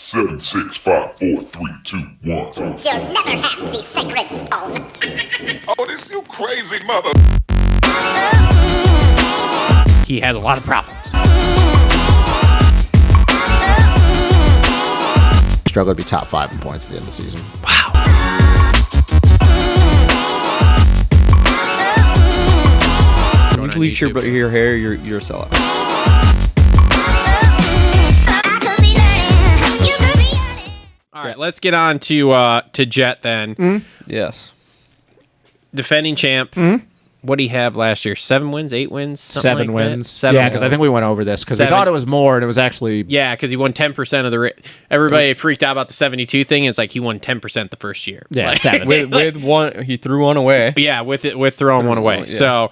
7, 6, 5, 4, 3, 2, 1. You'll never have the sacred stone. Oh, this you crazy mother. He has a lot of problems. Struggle to be top 5 in points at the end of the season. Wow. You bleach your hair, you're a sellout. All right, let's get on to Jett then. Mm-hmm. Yes. Defending champ. Mm-hmm. What did he have last year? 7 wins, 8 wins? Something 7 like wins. That? 7 Yeah, because I think we went over this because we 7. thought it was more and it was actually... Yeah, because he won 10% of the... Everybody freaked out about the 72 thing. It's like he won 10% the first year. Yeah, like, 7. with one, he threw one away. Yeah, with throwing one away. Yeah. So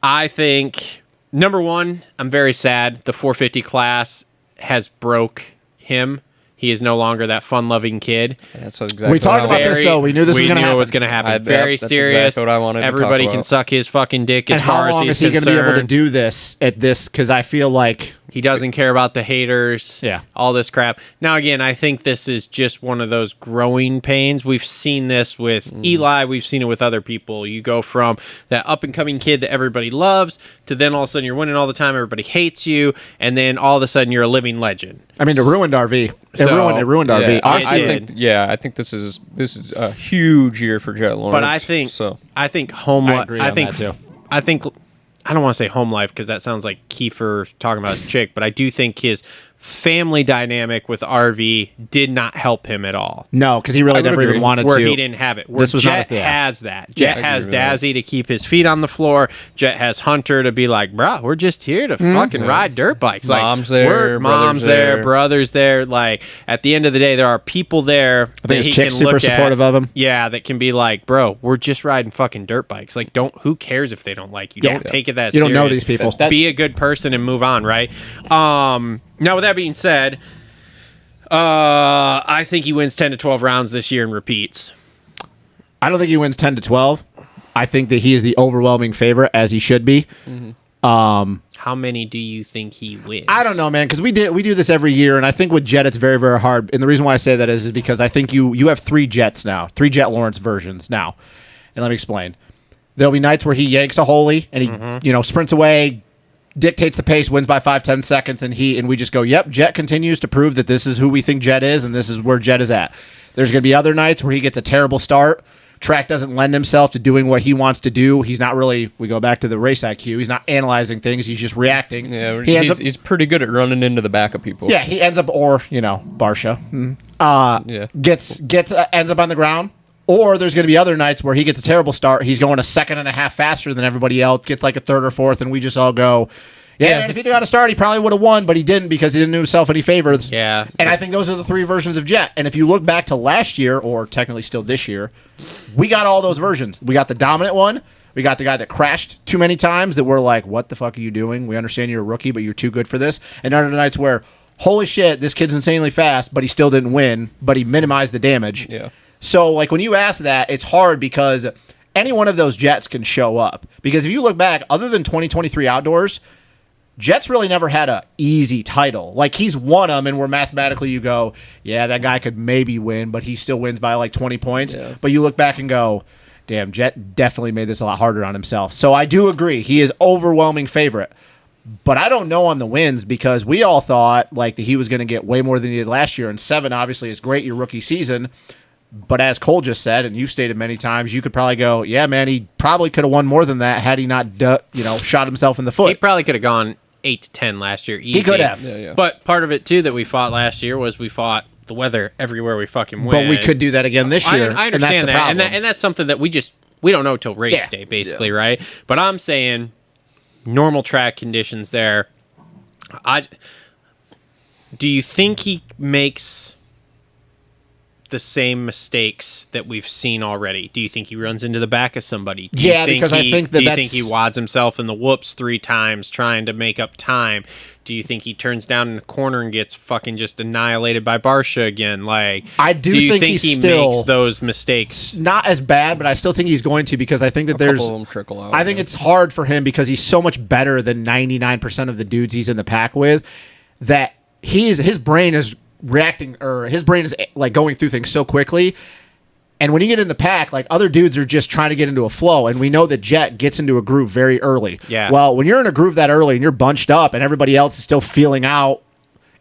I think, number one, I'm very sad. The 450 class has broke him. He is no longer that fun-loving kid. That's exactly. We talked about this, though. We knew this was going to happen. We knew it was going to happen. Very that's serious. Exactly what I wanted to Everybody talk can about. suck his fucking dick as And far how as long he's is he going to be able to concerned. do this at this? Because I feel like... He doesn't care about the haters. Yeah. All this crap. Now, again, I think this is just one of those growing pains. We've seen this with Eli. We've seen it with other people. You go from that up-and-coming kid that everybody loves to then all of a sudden you're winning all the time, everybody hates you, and then all of a sudden you're a living legend. I mean, it ruined RV. It ruined RV. Yeah, I think this is a huge year for Jett Lawrence. But I think home I life. agree on that, too. I don't want to say home life because that sounds like Kiefer talking about his chick, but I do think his family dynamic with RV did not help him at all. No, because he really never even wanted where to. he didn't have it. Where This was not a Jett thing. has that. Jett I has agree with that. Dazzy to keep his feet on the floor. Jett has Hunter to be like, bruh, we're just here to fucking ride dirt bikes. Like, Mom's there, mom's brother's there, there. brothers there. Like, at the end of the day, there are people there. I think his chick's super supportive of him. Yeah, that can be like, bro, we're just riding fucking dirt bikes. Like, who cares if they don't like you? Yeah. Don't take it that You serious. don't know these people. Be a good person and move on, right? Now, with that being said, I think he wins 10 to 12 rounds this year and repeats. I don't think he wins 10 to 12. I think that he is the overwhelming favorite, as he should be. How many do you think he wins? I don't know, man, because we do this every year, and I think with Jett, it's very, very hard. And the reason why I say that is because I think you have 3 Jetts now, 3 Jett Lawrence versions now. And let me explain. There'll be nights where he yanks a holy, and he sprints away, dictates the pace, wins by 5-10 seconds, and we just go, yep, Jett continues to prove that this is who we think Jett is, and this is where Jett is at. There's going to be other nights where he gets a terrible start. Track doesn't lend himself to doing what he wants to do. He's not really, we go back to the race IQ, he's not analyzing things, he's just reacting. Yeah, He's pretty good at running into the back of people. Yeah, he ends up, or, Barsha, ends up on the ground. Or there's going to be other nights where he gets a terrible start. He's going a second and a half faster than everybody else, gets like a third or fourth, and we just all go, man, if he got a start, he probably would have won, but he didn't because he didn't do himself any favors. Yeah. And I think those are the 3 versions of Jett. And if you look back to last year, or technically still this year, we got all those versions. We got the dominant one. We got the guy that crashed too many times that we're like, what the fuck are you doing? We understand you're a rookie, but you're too good for this. And other nights where, holy shit, this kid's insanely fast, but he still didn't win, but he minimized the damage. Yeah. So, like, when you ask that, it's hard because any one of those Jetts can show up. Because if you look back, other than 2023 Outdoors, Jett's really never had a easy title. Like, he's won them, and where mathematically you go, yeah, that guy could maybe win, but he still wins by, like, 20 points. Yeah. But you look back and go, damn, Jett definitely made this a lot harder on himself. So I do agree. He is overwhelming favorite. But I don't know on the wins because we all thought, like, that he was going to get way more than he did last year. And 7, obviously, is great, your rookie season. But as Cole just said, and you've stated many times, you could probably go, yeah, man, he probably could have won more than that had he not, shot himself in the foot. He probably could have gone 8 to 10 last year. Easy. He could have. Yeah. But part of it, too, that we fought last year was we fought the weather everywhere we fucking went. But we could do that again this year. I understand and that's the that. problem. And that's something that we don't know till race day, basically, right? But I'm saying normal track conditions there. Do you think he makes the same mistakes that we've seen already? Do you think he runs into the back of somebody? Do you think because I think that do you think he wads himself in the whoops 3 times trying to make up time? Do you think he turns down in the corner and gets fucking just annihilated by Barsha again? Like, I do you think think he makes those mistakes? not as bad, but I still think he's going to because I think that A there's. couple of them trickle out. I think it's hard for him because he's so much better than 99% of the dudes he's in the pack with. That his brain is reacting, or his brain is like going through things so quickly. And when you get in the pack, like other dudes are just trying to get into a flow, and we know that Jett gets into a groove very early. Yeah. Well, when you're in a groove that early and you're bunched up, and everybody else is still feeling out,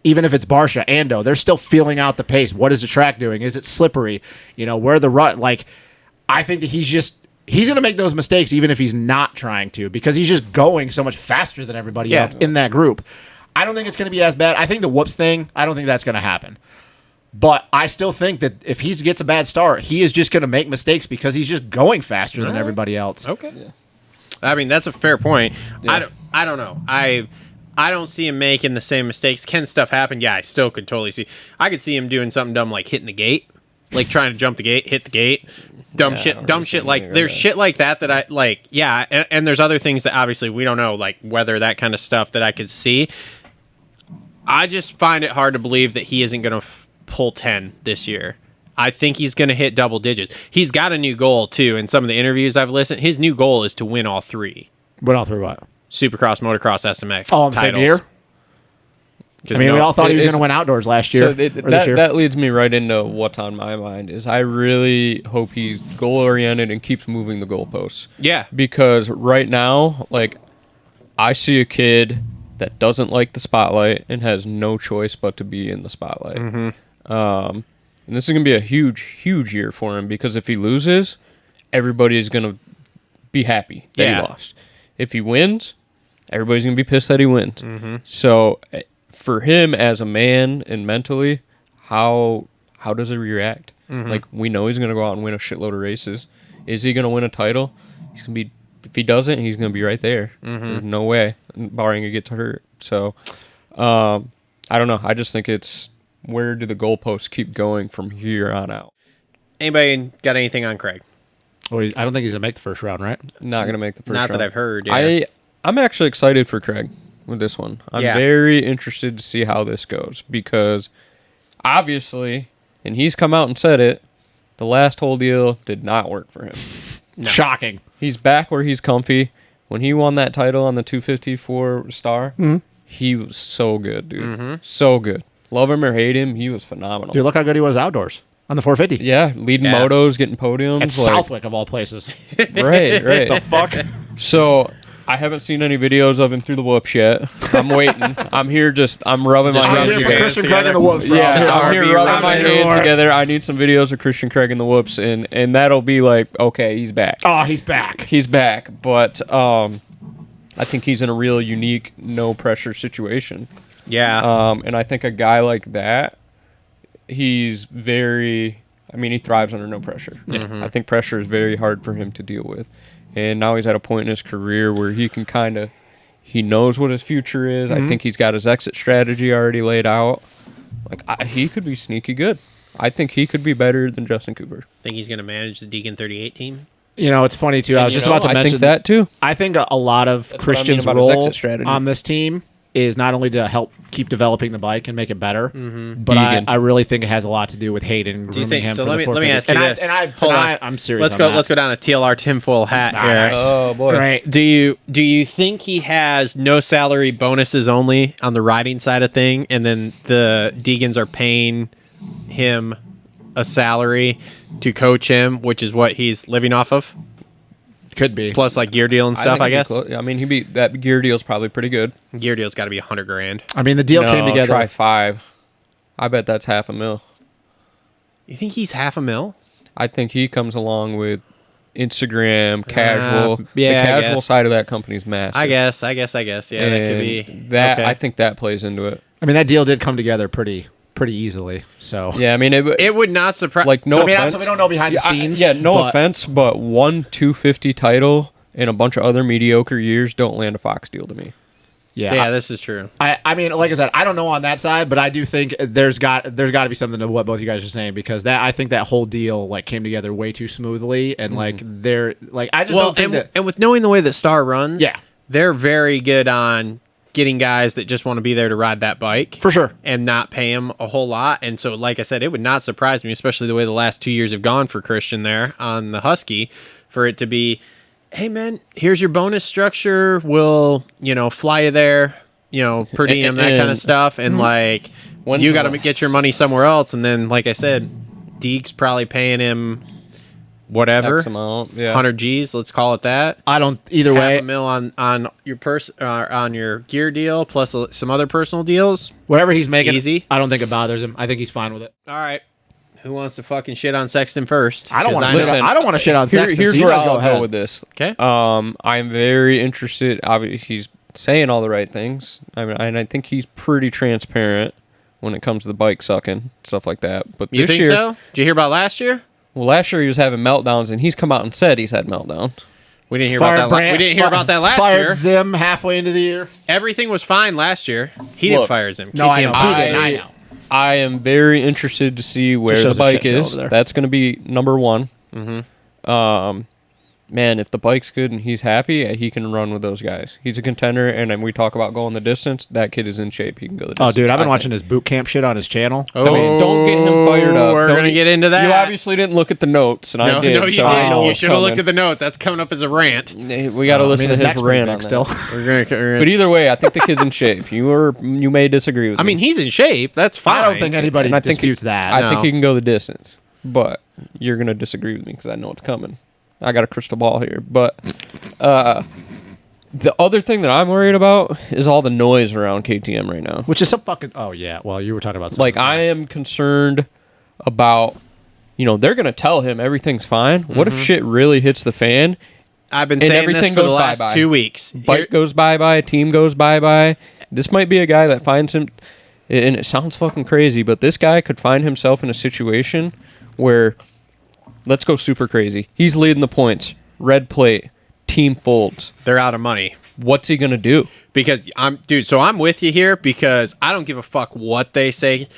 even if it's Barsha, Ando, they're still feeling out the pace. What is the track doing? Is it slippery? You know, where the rut? Like, I think that he's going to make those mistakes even if he's not trying to, because he's just going so much faster than everybody else in that group. I don't think it's going to be as bad. I think the whoops thing, I don't think that's going to happen. But I still think that if he gets a bad start, he is just going to make mistakes because he's just going faster than everybody else. Okay. Yeah. I mean, that's a fair point. Yeah. I don't know. I don't see him making the same mistakes. Can stuff happen? Yeah, I still could totally see. I could see him doing something dumb like hitting the gate, like trying to jump the gate, hit the gate. Dumb shit. Like there's shit like that I like. Yeah, and there's other things that obviously we don't know, like whether that kind of stuff that I could see. I just find it hard to believe that he isn't going to pull 10 this year. I think he's going to hit double digits. He's got a new goal too. In some of the interviews I've listened, his new goal is to win all three. Win all three what? Supercross, Motocross, SMX. All in the same year? I mean, we all thought he was going to win outdoors last year. So that leads me right into what's on my mind is I really hope he's goal-oriented and keeps moving the goalposts. Yeah. Because right now, like, I see a kid that doesn't like the spotlight and has no choice but to be in the spotlight. Mm-hmm. And this is going to be a huge, huge year for him because if he loses, everybody is going to be happy that he lost. If he wins, everybody's going to be pissed that he wins. Mm-hmm. So for him as a man and mentally, how does he react? Mm-hmm. Like, we know he's going to go out and win a shitload of races. Is he going to win a title? He's going to be, if he doesn't, he's going to be right there. Mm-hmm. There's no way, barring he gets hurt. So, I don't know. I just think it's, where do the goalposts keep going from here on out? Anybody got anything on Craig? Well, I don't think he's going to make the first round, right? Not going to make the first round. Not that I've heard. Yeah. I'm actually excited for Craig with this one. I'm very interested to see how this goes because obviously, and he's come out and said it, the last whole deal did not work for him. No. Shocking. He's back where he's comfy. When he won that title on the 254 star, he was so good, dude. Mm-hmm. So good. Love him or hate him, he was phenomenal. Dude, look how good he was outdoors on the 450. Yeah, leading motos, getting podiums. At Southwick, of all places. Right. The fuck? So, I haven't seen any videos of him through the whoops yet. I'm waiting. I'm here I'm rubbing my hands here for together. Christian Craig in the whoops, bro. Yeah, Just I'm here RV rubbing my right hands there. together. I need some videos of Christian Craig in the whoops, and that'll be like, okay, he's back. Oh, he's back. He's back, but I think he's in a real unique, no-pressure situation. Yeah. And I think a guy like that, he's very... I mean, he thrives under no pressure. Mm-hmm. I think pressure is very hard for him to deal with. And now he's at a point in his career where he can kind of... He knows what his future is. I think he's got his exit strategy already laid out. Like, he could be sneaky good. I think he could be better than Justin Cooper. Think he's going to manage the Deegan 38 team? You know, it's funny, too. I was just about to mention... I think that, too. I think a lot of Christian's what I mean about his role exit strategy. on this team is not only to help keep developing the bike and make it better, but Deegan. I really think it has a lot to do with Hayden and grooming him so? for Let the me ask you this. Hold on. I'm serious. Let's go. Let's go down a TLR tinfoil hat Nice. here. Oh, boy. Right. Do you think he has no salary bonuses only on the riding side of thing, and then the Deegans are paying him a salary to coach him, which is what he's living off of? Could be. Plus like gear deal and stuff, think I he'd be guess. close. I mean, that gear deal's probably pretty good. Gear deal's got to be $100,000. I mean, the deal came together. Try 5. I bet that's $500,000. You think he's $500,000? I think he comes along with Instagram, casual. yeah, the I casual guess. side of that company's massive. I guess. Yeah, that could be. That. Okay. I think that plays into it. I mean, that deal did come together pretty easily. So Yeah, I mean, It would not surprise. like no I mean, offense. so we don't know behind the scenes. No but offense, but one 250 title and a bunch of other mediocre years don't land a Fox deal to me. Yeah, this is true. I mean, like I said, I don't know on that side, but I do think there's got to be something to what both you guys are saying, because I think that whole deal like came together way too smoothly, and like I just don't think that. And with knowing the way that Star runs, Yeah. they're very good on getting guys that just want to be there to ride that bike For sure. and not pay him a whole lot. And so, like I said, it would not surprise me, especially the way the last 2 years have gone for Christian there on the Husky, for it to be, hey man, here's your bonus structure. We'll, fly you there, per diem, that kind of stuff. And like, You got to get your money somewhere else, and then, like I said, Deke's probably paying him whatever X amount, yeah. 100 G's. Let's call it that. I don't either way. $500,000 on your on your gear deal plus some other personal deals. Whatever he's making, Easy. I don't think it bothers him. I think he's fine with it. All right. Who wants to fucking shit on Sexton first? I don't want to. Listen, I don't want to shit on Sexton. Here's so you where guys I'll ahead. go with this. Okay. I'm very interested. Obviously, he's saying all the right things. I mean, and I think he's pretty transparent when it comes to the bike sucking, stuff like that. But You this think year, so? Did you hear about last year? well, last year he was having meltdowns, and he's come out and said he's had meltdowns. We didn't hear about that. We didn't hear about that last fired year. Zim halfway into the year. Everything was fine last year. He didn't Look, fire him. No, I know. KTM He did. fired I him. know. I am very interested to see where Just the shows a bike shit show is. over there. That's going to be number one. Man, if the bike's good and he's happy, he can run with those guys. He's a contender, and then we talk about going the distance. That kid is in shape. He can go the distance. Oh, dude, I've been I watching think. his boot camp shit on his channel. Oh, I mean, don't get him fired up. We're Don't going to get into that. You obviously didn't look at the notes, and I did. No, you so I know didn't. You what's should have looked at coming. the notes. That's coming up as a rant. We got to listen to his rant on that. still. We're gonna But either way, I think the kid's in shape. You may disagree with I me. mean, he's in shape. That's fine. I don't think anybody And I think disputes that. I No. think he can go the distance, but you're gonna disagree with me because I know it's coming. I got a crystal ball here, but the other thing that I'm worried about is all the noise around KTM right now. Which is some fucking. Oh yeah. Well, you were talking about something. Like I am concerned about, they're gonna tell him everything's fine. What if shit really hits the fan? I've been And saying this everything for the goes last bye-bye. 2 weeks. Bike goes bye-bye, team goes bye-bye. This might be a guy that finds him, and it sounds fucking crazy, but this guy could find himself in a situation where, let's go super crazy. He's leading the points. Red plate. Team folds. They're out of money. What's he going to do? Because so I'm with you here because I don't give a fuck what they say.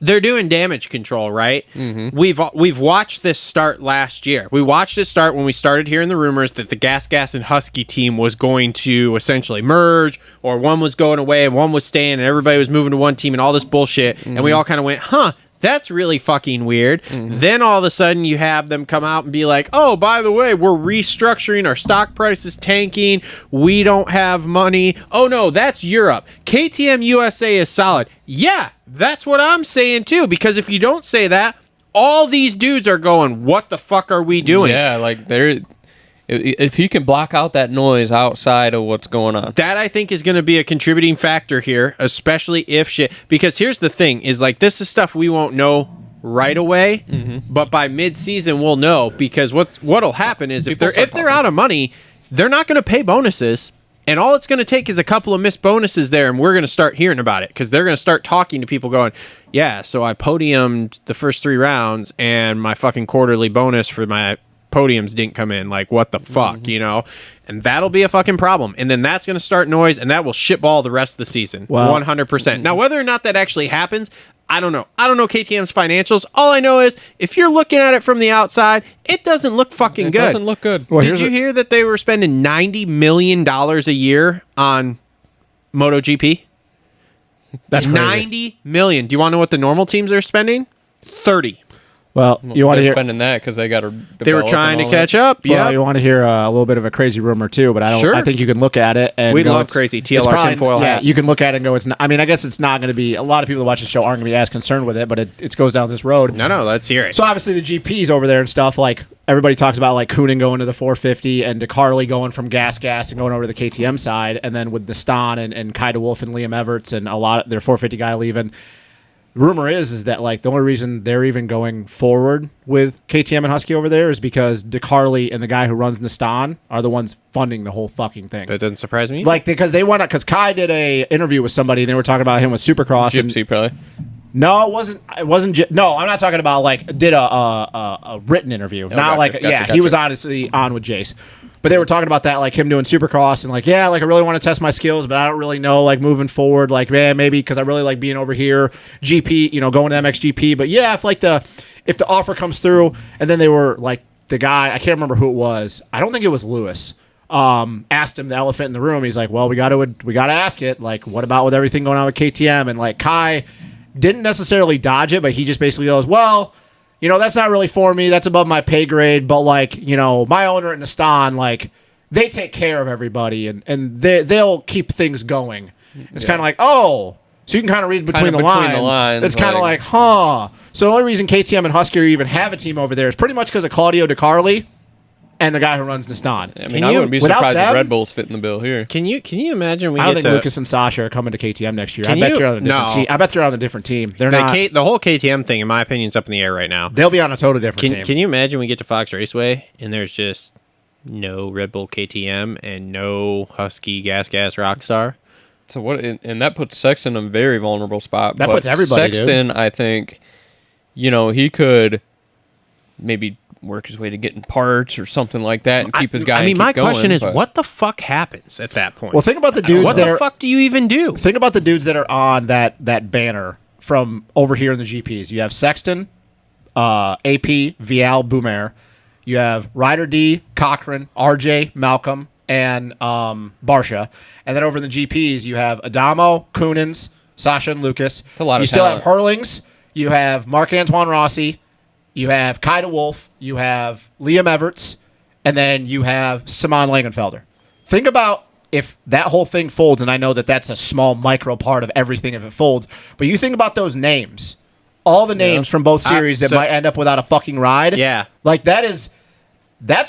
They're doing damage control, right? Mm-hmm. We've watched this start last year. We watched it start when we started hearing the rumors that the Gas and Husky team was going to essentially merge, or one was going away and one was staying, and everybody was moving to one team and all this bullshit. Mm-hmm. And we all kind of went, huh, that's really fucking weird. Mm-hmm. Then all of a sudden you have them come out and be like, oh, by the way, we're restructuring. Our stock price is tanking. We don't have money. Oh, no, that's Europe. KTM USA is solid. Yeah, that's what I'm saying, too. Because if you don't say that, all these dudes are going, what the fuck are we doing? Yeah, like if he can block out that noise outside of what's going on. That I think is going to be a contributing factor here, especially if shit. Because here's the thing: is like this is stuff we won't know right away, but by mid-season we'll know. Because what'll happen is if they're out of money, they're not going to pay bonuses, and all it's going to take is a couple of missed bonuses there, and we're going to start hearing about it because they're going to start talking to people, going, "Yeah, so I podiumed the first 3 rounds, and my fucking quarterly bonus for my podiums didn't come in. Like, what the fuck, And that'll be a fucking problem. And then that's going to start noise, and that will shitball the rest of the season. Well, 100%. Now, whether or not that actually happens, I don't know. I don't know KTM's financials. All I know is, if you're looking at it from the outside, it doesn't look fucking good. It doesn't look good. Well, Did you hear that they were spending $90 million a year on MotoGP? That's crazy. $90 million. Do you want to know what the normal teams are spending? 30. Well, you want to They're hear? spending that because they got to. They were trying to catch up. Well, Yeah. you want to hear a little bit of a crazy rumor too, but I don't. Sure. I think you can look at it and We go, love it's- crazy. it's TLR probably- tinfoil yeah, hat. you can look at it and go. It's. Not, I mean, I guess it's not going to be. A lot of people that watch the show aren't going to be as concerned with it, but it goes down this road. No, let's hear it. So obviously the GPs over there and stuff, like everybody talks about like Koonin going to the 450 and DeCarli going from gas and going over to the KTM side, and then with Nastan and Kai DeWolf and Liam Everts and a lot of their 450 guy leaving. The rumor is that like the only reason they're even going forward with KTM and Husky over there is because DeCarli and the guy who runs Nastan are the ones funding the whole fucking thing. That doesn't surprise me. Like because they went up because Kai did a interview with somebody and they were talking about him with Supercross. And, Gypsy probably. no, it wasn't. No, I'm not talking about like did a written interview. Not gotcha, like gotcha. he was honestly on with Jace, but they were talking about that like him doing Supercross and like I really want to test my skills, but I don't really know like moving forward. Like maybe because I really like being over here GP, going to MXGP. But if the offer comes through, and then they were like the guy I can't remember who it was. I don't think it was Lewis. Asked him the elephant in the room. He's like, well, we got to ask it. Like, what about with everything going on with KTM? And like Kai didn't necessarily dodge it, but he just basically goes, well, that's not really for me. That's above my pay grade. But like, my owner at Nastan, like they take care of everybody and they'll keep things going. It's kind of like, oh, So you can kind of read between, Kinda the, between the line. lines, It's kind of like- like, huh. So the only reason KTM and Husky even have a team over there is pretty much because of Claudio DeCarli and the guy who runs Nistan. I mean, I wouldn't be without surprised if them- Red Bull's fitting the bill here. Can you imagine we I don't get think to Lucas and Sasha are coming to KTM next year. I Can bet you? you're on a different No. team. I bet they're on a different team. They're the, not. the whole KTM thing, in my opinion, is up in the air right now. They'll be on a totally different team. Can you imagine we get to Fox Raceway and there's just no Red Bull KTM and no Husky Gas Rockstar? So what? And that puts Sexton in a very vulnerable spot. That but puts everybody, dude. Sexton, I think, he could maybe work his way to getting parts or something like that and keep his guy. I mean, and my keep going, question is, but- what the fuck happens at that point? Well, think about the dudes what that the are. fuck do you even do? Think about the dudes that are on that banner from over here in the GPs. You have Sexton, AP, Vial, Boomer. You have Ryder D, Cochran, RJ, Malcolm, and Barsha. And then over in the GPs, you have Adamo, Coonens, Sasha, and Lucas. It's a lot of You still talent. have Hurlings. You have Marc-Antoine Rossi. You have Kai Wolf. You have Liam Everts. And then you have Simon Langenfelder. Think about if that whole thing folds, and I know that that's a small micro part of everything if it folds, but you think about those names. All the names from both series that so- might end up without a fucking ride. Yeah. Like that's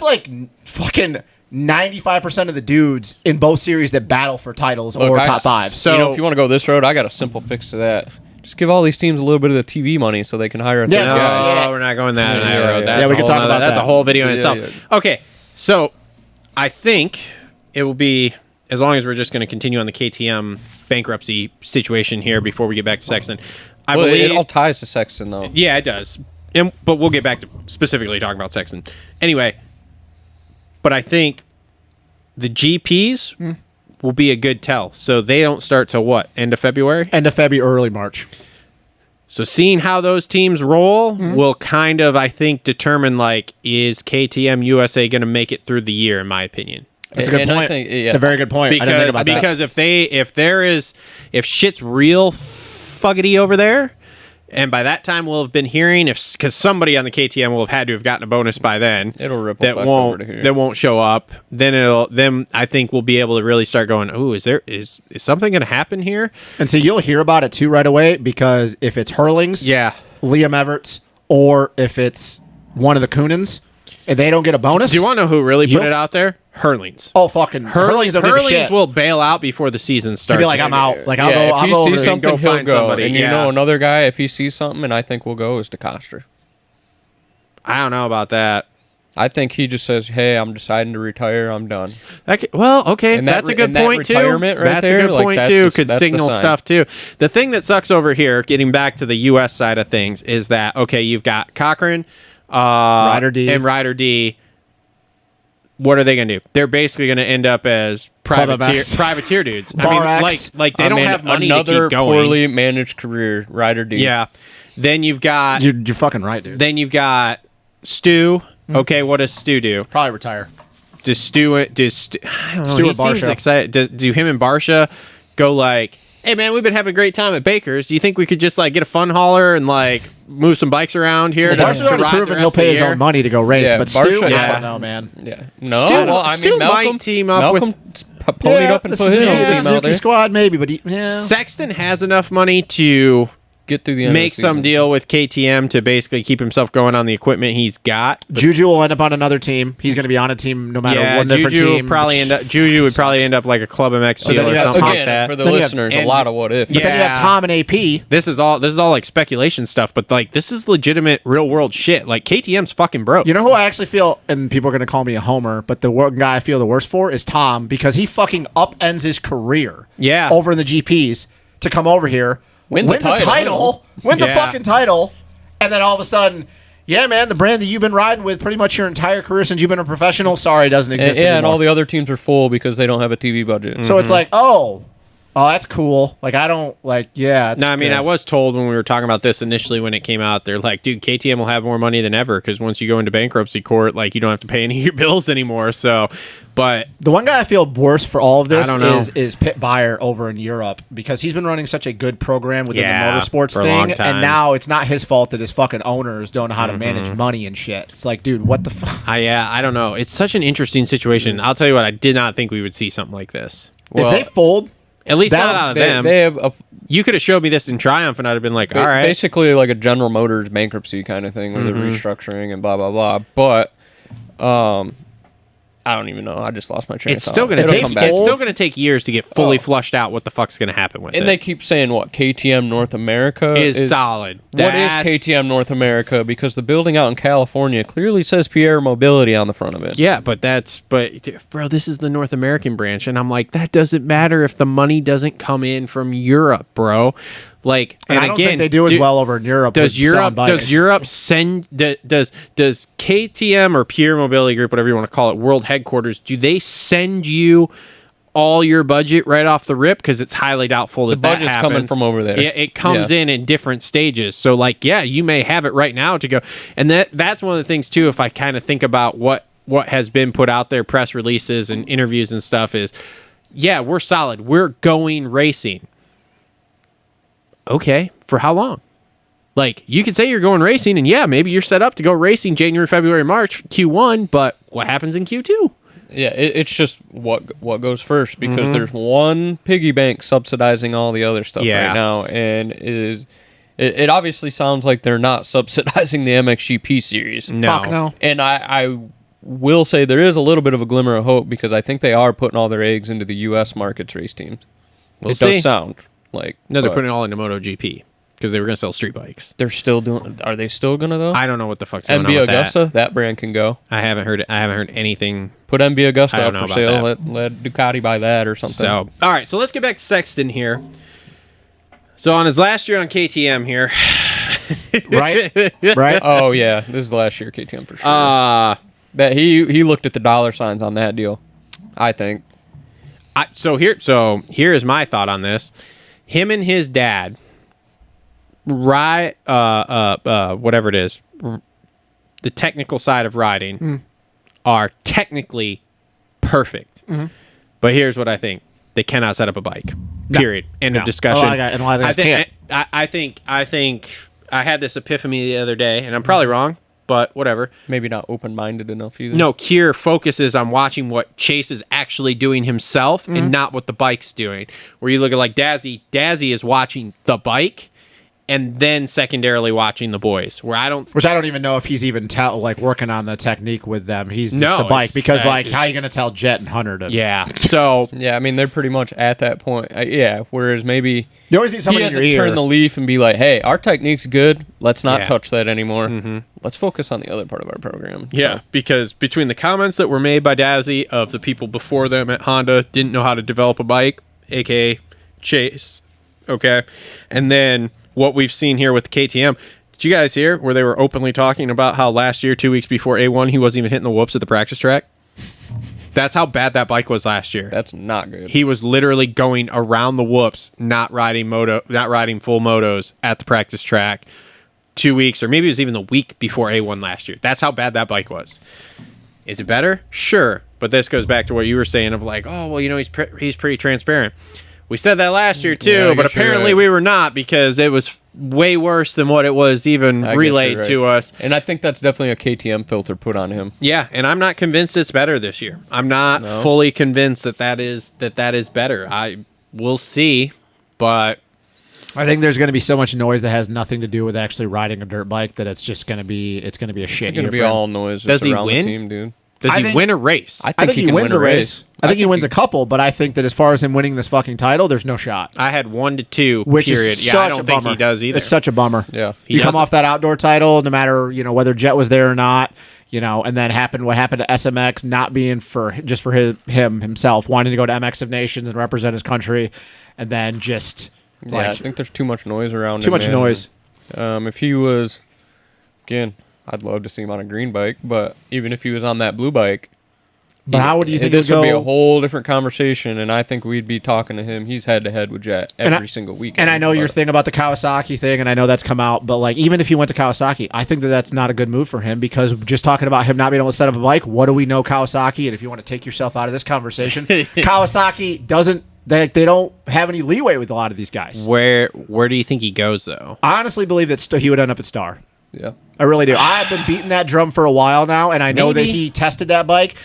like fucking 95% of the dudes in both series that battle for titles or I- top fives. So- if you want to go this road, I got a simple fix to that. Just give all these teams a little bit of the TV money so they can hire a third Yeah. No, guy. Yeah. we're not going that Yeah, road. yeah. That's Yeah, we a can whole talk nother- about That's that. a whole video in Yeah, itself. Okay, so I think it will be, as long as we're just going to continue on the KTM bankruptcy situation here before we get back to Sexton. I Well, believe it all ties to Sexton, though. Yeah, it does. But we'll get back to specifically talking about Sexton. Anyway, but I think the GPs will be a good tell. So they don't start till what? End of February? End of February, early March. So seeing how those teams roll will kind of, I think, determine, like, is KTM USA going to make it through the year, in my opinion. That's a good And I point. think- yeah. It's a very good point. I didn't think about that. Because if shit's real fuggity over there, and by that time we'll have been hearing, because somebody on the KTM will have had to have gotten a bonus by then. It'll ripple that effect won't over to here. that won't show up. Then I think we'll be able to really start going, ooh, is something going to happen here? And so you'll hear about it too right away because if it's Hurlings, Yeah. Liam Everts, or if it's one of the Coonens, and they don't get a bonus. Do you want to know who really put You'll- it out there? Hurlings. Oh, fucking Hurlings don't give a Hurlings shit. will bail out before the season He'll starts. be like, I'm out. Like, I'll Yeah, go. I'll if go he over sees there. something, go he'll find go. somebody, And yeah. another guy, if he sees something, and I think will go, is DeCoster. I don't know about that. I think he just says, "Hey, I'm deciding to retire. I'm done." Okay, well, okay, And that that's a re- good and that point too. retirement right That's there, a good like, point that's too. just- Could that's the signal sign. stuff too. The thing that sucks over here, getting back to the U.S. side of things, is that okay? You've got Cochran, Ryder D. and Ryder D. What are they going to do? They're basically going to end up as privateer dudes. I mean, Bar X. like they don't have money to another keep going. poorly managed career, Ryder D. Yeah. Then you've got You're fucking right, dude. Stu. Okay, what does Stu do? Probably retire. Does Stu I don't know, Stu he and seems Barsha. excited. Do him and Barsha go like, hey man, we've been having a great time at Baker's. Do you think we could just like get a fun hauler and like move some bikes around here Barsha's to already ride the proven rest he'll of the pay his year? own money to go race, Yeah, but Barsha- Stu, I yeah. don't know, man. Yeah. No, Stu- well, I Stu mean, might Malcolm, team up with- Malcolm ponied up and the put his own Suzuki, the team out Suzuki there. squad, maybe, but Sexton has enough money to Get through the end make of the some season. deal with KTM to basically keep himself going on the equipment he's got. Juju will end up on another team. He's going to be on a team no matter Yeah, what different Juju team. would probably end up. Juju would probably end up like a Club MX then deal you or have something Again, like that. for the Then you have- listeners, a and- lot of what if. But then you Yeah. have Tom and AP. This is all like speculation stuff, but like this is legitimate real world shit. Like KTM's fucking broke. You know who I actually feel, and people are going to call me a homer, but the one guy I feel the worst for is Tom because he fucking upends his career Yeah. over in the GPs to come over here, Wins a a title. title, wins a Yeah. fucking title, and then all of a sudden, yeah, man, the brand that you've been riding with pretty much your entire career since you've been a professional, sorry, doesn't exist Yeah, anymore. and all the other teams are full because they don't have a TV budget. So it's like, oh, that's cool. Like, I don't, like, yeah. It's No, I mean, good. I was told when we were talking about this initially when it came out, they're like, dude, KTM will have more money than ever because once you go into bankruptcy court, like, you don't have to pay any of your bills anymore. So, but The one guy I feel worse for all of this I don't know. is Pitt Beyer over in Europe because he's been running such a good program within Yeah, the motorsports for a long thing, time. and now it's not his fault that his fucking owners don't know how to manage money and shit. It's like, dude, what the fuck? I don't know. It's such an interesting situation. I'll tell you what, I did not think we would see something like this. Well, if they fold, At least That- not out of they, them. they have a You could have showed me this in Triumph, and I'd have been like, all right. Basically like a General Motors bankruptcy kind of thing, where they're restructuring and blah blah blah. But I don't even know. I just lost my train. It's of still thought. going to take. It'll come back. It's still going to take years to get fully flushed out what the fuck's going to happen with it. And they keep saying what KTM North America is solid. What is KTM North America? Because the building out in California clearly says Pierre Mobility on the front of it. Yeah, but bro, this is the North American branch, and I'm like, that doesn't matter if the money doesn't come in from Europe, bro. Like, and I don't again, think they do as well over in Europe. Does with Europe send does KTM or Pierre Mobility Group, whatever you want to call it, world headquarters, do they send you all your budget right off the rip? Because it's highly doubtful that the budget's happens. coming from over there. It comes in different stages. So like, yeah, you may have it right now to go, and that's one of the things too. If I kind of think about what has been put out there, press releases and interviews and stuff, is yeah, we're solid. We're going racing. Okay, for how long? Like, you could say you're going racing, and yeah, maybe you're set up to go racing January, February, March, Q1, but what happens in Q2? Yeah, it's just what goes first, because there's one piggy bank subsidizing all the other stuff right now, and it obviously sounds like they're not subsidizing the MXGP series. No. Fuck no. And I will say there is a little bit of a glimmer of hope, because I think they are putting all their eggs into the U.S. markets race teams. We'll It see. does sound like... No, they're but putting it all into MotoGP because they were going to sell street bikes. They're still doing... Are they still going to, though? I don't know what the fuck's going on MV with Augusta, that brand can go. I haven't heard it. I haven't heard anything. Put MV I Augusta don't up know for about sale. that. Let Ducati buy that or something. So, all right. So let's get back to Sexton here. So on his last year on KTM here, right? Oh, yeah. This is last year KTM for sure. That he looked at the dollar signs on that deal, I think. So here is my thought on this. Him and his dad, whatever it is, the technical side of riding, are technically perfect. But here's what I think: they cannot set up a bike. Period. End of discussion. I think I had this epiphany the other day, and I'm probably wrong, but whatever. Maybe not open-minded enough either. No, Kier focuses on watching what Chase is actually doing himself and not what the bike's doing. Where you look at like Dazzy is watching the bike and then secondarily watching the boys. Which I don't even know if he's even working on the technique with them. He's just No, the bike, it's- because how are you going to tell Jett and Hunter to? Yeah. So Yeah, I mean, they're pretty much at that point. Whereas maybe You always need he somebody in hasn't your ear. turned the leaf and be like, hey, our technique's good. Let's not Yeah. touch that anymore. Let's focus on the other part of our program. yeah, because between the comments that were made by Dazzy of the people before them at Honda didn't know how to develop a bike, aka Chase, okay, and then what we've seen here with the KTM. Did you guys hear where they were openly talking about how last year, 2 weeks before A1, he wasn't even hitting the whoops at the practice track? That's how bad that bike was last year. That's not good. He was literally going around the whoops, not riding full motos at the practice track 2 weeks, or maybe it was even the week before A1 last year. That's how bad that bike was. Is it better? Sure. But this goes back to what you were saying of like, oh, well, he's pretty transparent. We said that last year too, Yeah, I but guess you're apparently right. we were not, because it was way worse than what it was even I guess relayed you're right. to us. And I think that's definitely a KTM filter put on him. Yeah, and I'm not convinced it's better this year. I'm not fully convinced that is better. We'll see, but I think there's going to be so much noise that has nothing to do with actually riding a dirt bike that it's just going to be a shit It's year going to be for him. all noise Does he around win? the team, dude. does I he think- win a race? I think he can wins win a race. I think he wins a couple, but I think that as far as him winning this fucking title, there's no shot. I had 1 to 2. Which period. is Yeah, such I a don't think bummer. he does either. It's such a bummer. Yeah. He You come doesn't- off that outdoor title, no matter whether Jett was there or not, and then what happened to SMX not being for himself, wanting to go to MX of Nations and represent his country, and then just Yeah, I think there's too much noise around too him, much man. noise. If he was, again, I'd love to see him on a green bike, but even if he was on that blue bike, But how would you think this it would be a go? whole different conversation, and I think we'd be talking to him. He's head to head with Jett every single week. And I know your thing about the Kawasaki thing, and I know that's come out, but even if he went to Kawasaki, I think that that's not a good move for him, because just talking about him not being able to set up a bike, what do we know Kawasaki? And if you want to take yourself out of this conversation, Kawasaki doesn't. They don't have any leeway with a lot of these guys. Where do you think he goes though? I honestly believe that he would end up at Star. Yeah. I really do. I've been beating that drum for a while now, and I know that Maybe. he tested that bike.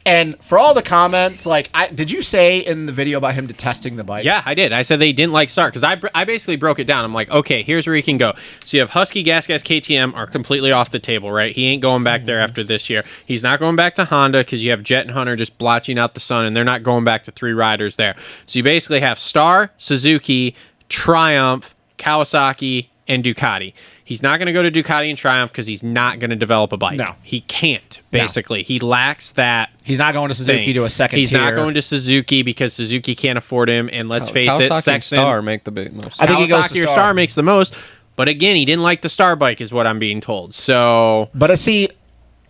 And for all the comments, like, did you say in the video about him detesting the bike? Yeah, I did. I said they didn't like Star because I basically broke it down. I'm like, okay, here's where he can go. So you have Husky, Gas, KTM are completely off the table, right? He ain't going back there after this year. He's not going back to Honda because you have Jett and Hunter just blotching out the sun, and they're not going back to 3 riders there. So you basically have Star, Suzuki, Triumph, Kawasaki, and Ducati. He's not going to go to Ducati and Triumph because he's not going to develop a bike. No. He can't, basically. No. He lacks that. He's not going to Suzuki thing. to a second He's tier. not going to Suzuki because Suzuki can't afford him. And let's face it, Kawasaki Sexton. and Star make the big most. I think he goes Kawasaki to or Star. Star makes the most. But again, he didn't like the Star bike is what I'm being told. So. But I see,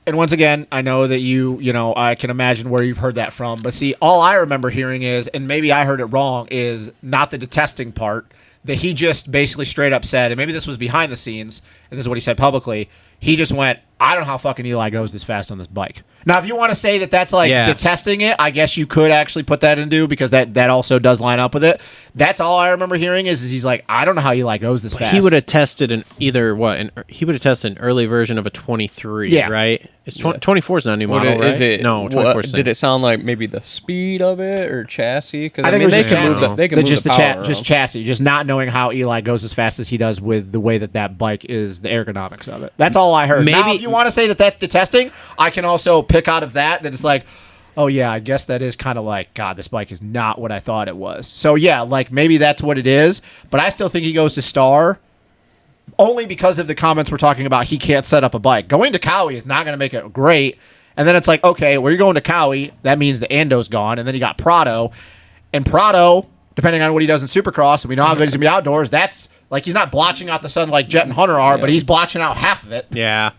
and once again, I know that you know, I can imagine where you've heard that from. But see, all I remember hearing is, and maybe I heard it wrong, is not the detesting part, that he just basically straight up said, and maybe this was behind the scenes, and this is what he said publicly, he just went, I don't know how fucking Eli goes this fast on this bike. Now, if you want to say that that's like detesting it, I guess you could actually put that into because that also does line up with it. That's all I remember hearing is he's like, I don't know how Eli goes this fast. He would have tested he would have tested an early version of a 23, right? It's 24 is not a new model, right? Is it, no, 24 is did it sound like maybe the speed of it or chassis? Because I think it was they just can move chassis. they can move just the power just around. chassis, just not knowing how Eli goes as fast as he does with the way that bike is, the ergonomics of it. That's all I heard. Now, if you want to say that that's detesting, I can also pick out of that it's like, oh yeah, I guess that is kind of like, God, this bike is not what I thought it was. So yeah, like maybe that's what it is, but I still think he goes to Star only because of the comments we're talking about. He can't set up a bike. Going to Cowie is not going to make it great. And then it's like, okay, well, you're going to Cowie. That means the Ando's gone. And then you got Prado. And Prado, depending on what he does in Supercross, and we know how good he's going to be outdoors, that's like he's not blotching out the sun like Jett and Hunter are, but he's blotching out half of it. Yeah.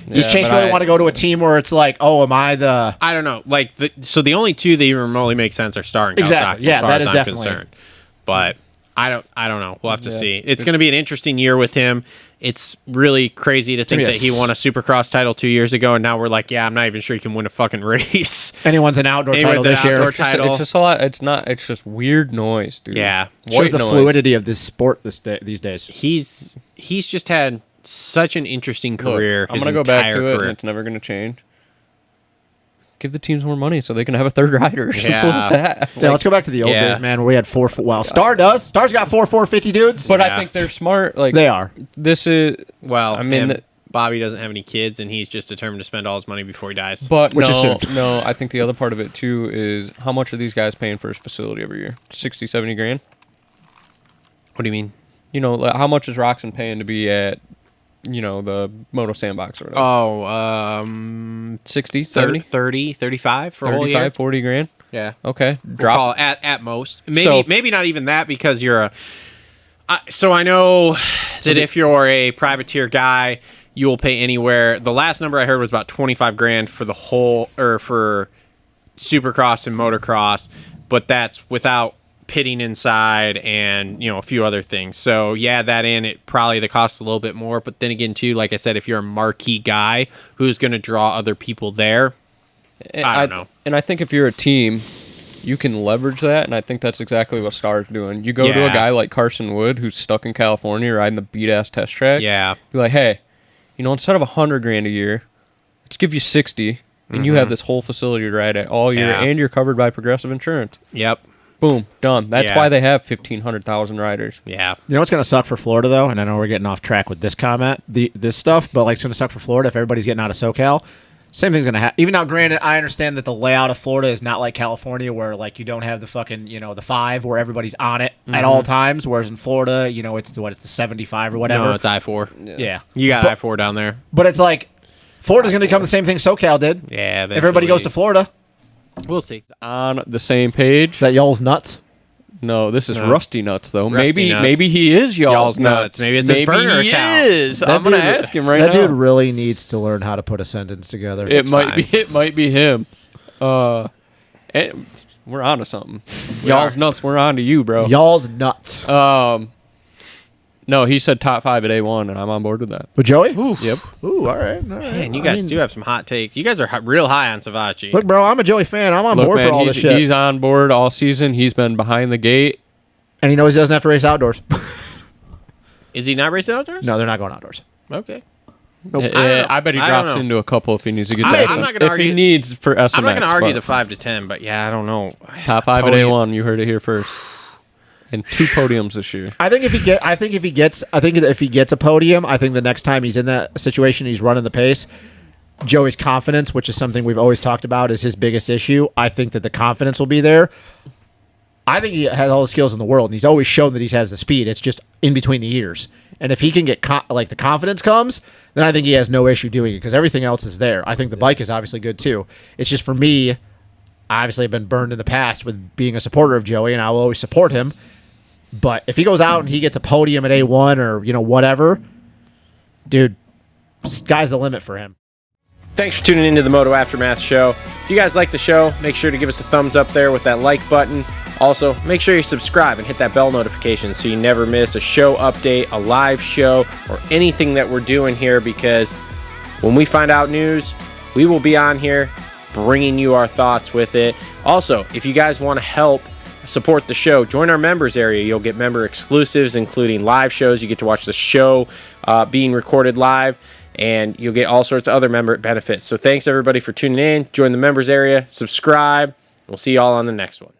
Does Chase really want to go to a team where it's like, oh, am I the... I don't know. Like, so the only two that even remotely make sense are Star and Kawasaki, Exactly. Yeah, as far that as is I'm definitely... concerned. But I don't know. We'll have to see. It's going to be an interesting year with him. It's really crazy to think that he won a Supercross title 2 years ago, and now we're like, yeah, I'm not even sure he can win a fucking race. Anyone's an outdoor title this year. It's just a lot. It's just weird noise, dude. Yeah. Shows the fluidity of this sport these days. He's just had such an interesting career. Look, I'm going to go back to it, and it's never going to change. Give the teams more money so they can have a third rider. Simple as that. Yeah, let's go back to the old days, man, where we had Star does. Star's got 450 dudes. But I think they're smart. Like they are. This is... Well, I mean... Bobby doesn't have any kids, and he's just determined to spend all his money before he dies. But no, I think the other part of it, too, is how much are these guys paying for his facility every year? 60, 70 grand? What do you mean? You know, like, how much is Roxon paying to be at... You know, the Moto Sandbox or whatever. 60, 70? 30, 35 for a whole year. 40 grand? Yeah. Okay. We'll call it at most. Maybe not even that because you're so I know that if you're a privateer guy, you will pay anywhere. The last number I heard was about 25 grand for the whole, or for Supercross and motocross, but that's without pitting inside and a few other things. So yeah, that in it probably the cost a little bit more, but then again too, like I said, if you're a marquee guy who's going to draw other people there, I don't know. And I think if you're a team, you can leverage that, and I think that's exactly what Star's doing. You go to a guy like Carson Wood who's stuck in California riding the beat ass test track. Yeah, be like, hey, instead of 100 grand a year, let's give you 60, and you have this whole facility to ride at all year, and you're covered by Progressive Insurance. Yep. Boom, done. That's why they have 1,500,000 riders. Yeah. You know what's going to suck for Florida, though? And I know we're getting off track with this comment, this stuff, but like it's going to suck for Florida if everybody's getting out of SoCal. Same thing's going to happen. Even now, granted, I understand that the layout of Florida is not like California where like you don't have the fucking, the 5 where everybody's on it at all times, whereas in Florida, it's the 75 or whatever. No, it's I-4. Yeah. You got I-4 down there. But it's like Florida's going to become the same thing SoCal did. Yeah, if everybody goes to Florida. We'll see. On the same page. Is that y'all's nuts? No, this is Rusty Nuts, though. Rusty Nuts. Maybe he is y'all's nuts. Maybe it's his burner he account. is. I'm going to ask him right now. That dude really needs to learn how to put a sentence together. It might be him. And we're on to something. Y'all's nuts, we're on to you, bro. Y'all's nuts. No, he said top 5 at A1, and I'm on board with that. With Joey? Oof. Yep. Ooh, all right. Man, you guys do have some hot takes. You guys are real high on Savatgy. Look, bro, I'm a Joey fan. I'm on board man, for all this shit. He's on board all season. He's been behind the gate. And he knows he doesn't have to race outdoors. Is he not racing outdoors? No, they're not going outdoors. Okay. I bet he I don't drops know. into a couple if he needs to get I'm that. not gonna if argue- he needs for SMX. I'm not going to argue but the 5 to 10, but yeah, I don't know. top 5 at Podium. A1. You heard it here first. And 2 podiums this year. I think if he gets a podium, I think the next time he's in that situation, he's running the pace. Joey's confidence, which is something we've always talked about, is his biggest issue. I think that the confidence will be there. I think he has all the skills in the world, and he's always shown that he has the speed. It's just in between the ears. And if he can get the confidence comes, then I think he has no issue doing it because everything else is there. I think the bike is obviously good too. It's just for me, I obviously have been burned in the past with being a supporter of Joey, and I will always support him. But if he goes out and he gets a podium at A1 or whatever, dude, sky's the limit for him. Thanks for tuning into the Moto Aftermath Show. If you guys like the show, make sure to give us a thumbs up there with that like button. Also, make sure you subscribe and hit that bell notification so you never miss a show update, a live show, or anything that we're doing here, because when we find out news, we will be on here bringing you our thoughts with it. Also, if you guys want to help support the show, join our members area. You'll get member exclusives, including live shows. You get to watch the show being recorded live, and you'll get all sorts of other member benefits. So thanks everybody for tuning in. Join the members area, subscribe. We'll see you all on the next one.